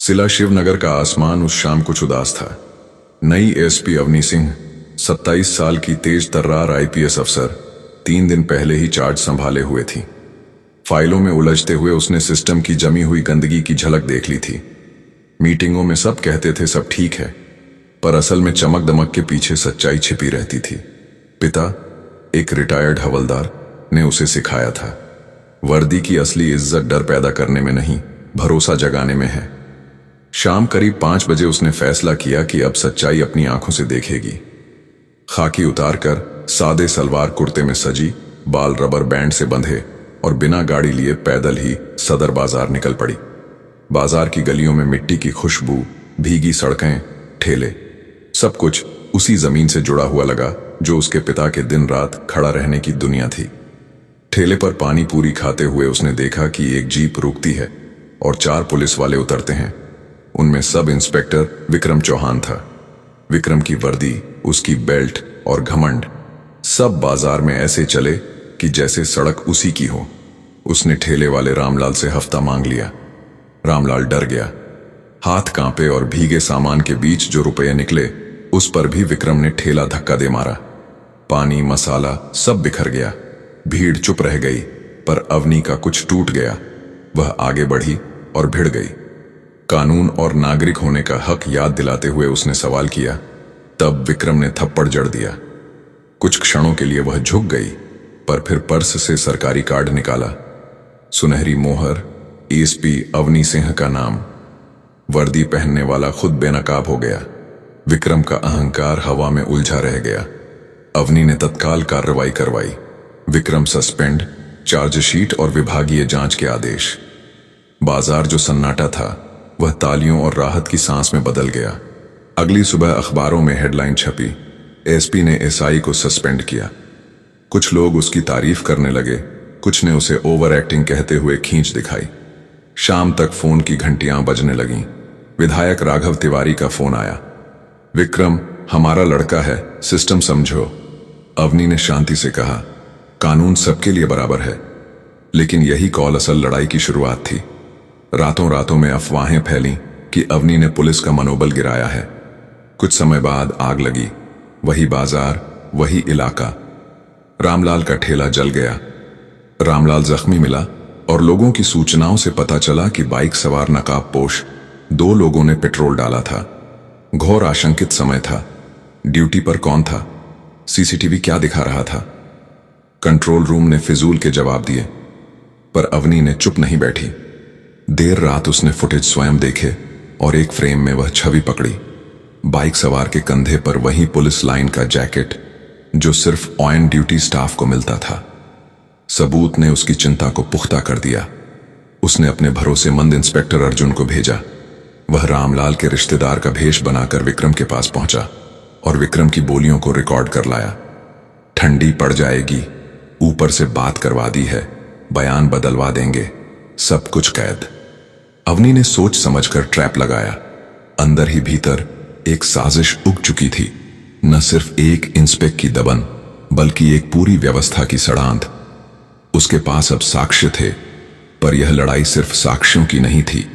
सिला शिवनगर का आसमान उस शाम कुछ उदास था। नई एसपी अवनी सिंह 27 साल की तेज तर्रार आईपीएस अफसर 3 दिन पहले ही चार्ज संभाले हुए थी। फाइलों में उलझते हुए उसने सिस्टम की जमी हुई गंदगी की झलक देख ली थी। मीटिंगों में सब कहते थे सब ठीक है, पर असल में चमक दमक के पीछे सच्चाई छिपी रहती थी। पिता, एक रिटायर्ड हवलदार, ने उसे सिखाया था, वर्दी की असली इज्जत डर पैदा करने में नहीं, भरोसा जगाने में है। शाम करीब 5 बजे उसने फैसला किया कि अब सच्चाई अपनी आंखों से देखेगी। खाकी उतारकर सादे सलवार कुर्ते में सजी, बाल रबर बैंड से बंधे और बिना गाड़ी लिए पैदल ही सदर बाजार निकल पड़ी। बाजार की गलियों में मिट्टी की खुशबू, भीगी सड़कें, ठेले, सब कुछ उसी जमीन से जुड़ा हुआ लगा जो उसके पिता के दिन रात खड़ा रहने की दुनिया थी। ठेले पर पानी पूरी खाते हुए उसने देखा कि एक जीप रुकती है और 4 पुलिस वाले उतरते हैं। उनमें सब इंस्पेक्टर विक्रम चौहान था। विक्रम की वर्दी, उसकी बेल्ट और घमंड, सब बाजार में ऐसे चले कि जैसे सड़क उसी की हो। उसने ठेले वाले रामलाल से हफ्ता मांग लिया। रामलाल डर गया। हाथ कांपे और भीगे सामान के बीच जो रुपये निकले उस पर भी विक्रम ने ठेला धक्का दे मारा। पानी, मसाला सब बिखर गया। भीड़ चुप रह गई, पर अवनी का कुछ टूट गया। वह आगे बढ़ी और भिड़ गई। कानून और नागरिक होने का हक याद दिलाते हुए उसने सवाल किया। तब विक्रम ने थप्पड़ जड़ दिया। कुछ क्षणों के लिए वह झुक गई, पर फिर पर्स से सरकारी कार्ड निकाला। सुनहरी मोहर, एसपी अवनी सिंह का नाम। वर्दी पहनने वाला खुद बेनकाब हो गया। विक्रम का अहंकार हवा में उलझा रह गया। अवनी ने तत्काल कार्रवाई करवाई। विक्रम सस्पेंड, चार्जशीट और विभागीय जांच के आदेश। बाजार जो सन्नाटा था वह तालियों और राहत की सांस में बदल गया। अगली सुबह अखबारों में हेडलाइन छपी, एसपी ने एसआई को सस्पेंड किया। कुछ लोग उसकी तारीफ करने लगे, कुछ ने उसे ओवर एक्टिंग कहते हुए खींच दिखाई। शाम तक फोन की घंटियां बजने लगीं। विधायक राघव तिवारी का फोन आया। विक्रम, हमारा लड़का है, सिस्टम समझो। अवनी ने शांति से कहा, कानून सबके लिए बराबर है। लेकिन यही कॉल असल लड़ाई की शुरुआत थी। रातों रातों में अफवाहें फैलीं कि अवनी ने पुलिस का मनोबल गिराया है। कुछ समय बाद आग लगी। वही बाजार, वही इलाका। रामलाल का ठेला जल गया। रामलाल जख्मी मिला और लोगों की सूचनाओं से पता चला कि बाइक सवार नकाबपोश 2 लोगों ने पेट्रोल डाला था। घोर आशंकित समय था। ड्यूटी पर कौन था? सीसीटीवी क्या दिखा रहा था? कंट्रोल रूम ने फिजूल के जवाब दिए, पर अवनी ने चुप नहीं बैठी। देर रात उसने फुटेज स्वयं देखे और एक फ्रेम में वह छवि पकड़ी। बाइक सवार के कंधे पर वही पुलिस लाइन का जैकेट जो सिर्फ ऑन ड्यूटी स्टाफ को मिलता था। सबूत ने उसकी चिंता को पुख्ता कर दिया। उसने अपने भरोसेमंद इंस्पेक्टर अर्जुन को भेजा। वह रामलाल के रिश्तेदार का भेष बनाकर विक्रम के पास पहुंचा और विक्रम की बोलियों को रिकॉर्ड कर लाया। ठंडी पड़ जाएगी, ऊपर से बात करवा दी है, बयान बदलवा देंगे, सब कुछ कैद। अवनी ने सोच समझकर ट्रैप लगाया। अंदर ही भीतर एक साजिश उग चुकी थी। न सिर्फ एक इंस्पेक्टर की दबन, बल्कि एक पूरी व्यवस्था की सड़ांध। उसके पास अब साक्ष्य थे, पर यह लड़ाई सिर्फ साक्ष्यों की नहीं थी।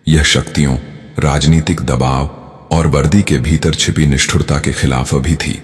यह शक्तियों, राजनीतिक दबाव और वर्दी के भीतर छिपी निष्ठुरता के खिलाफ भी थी।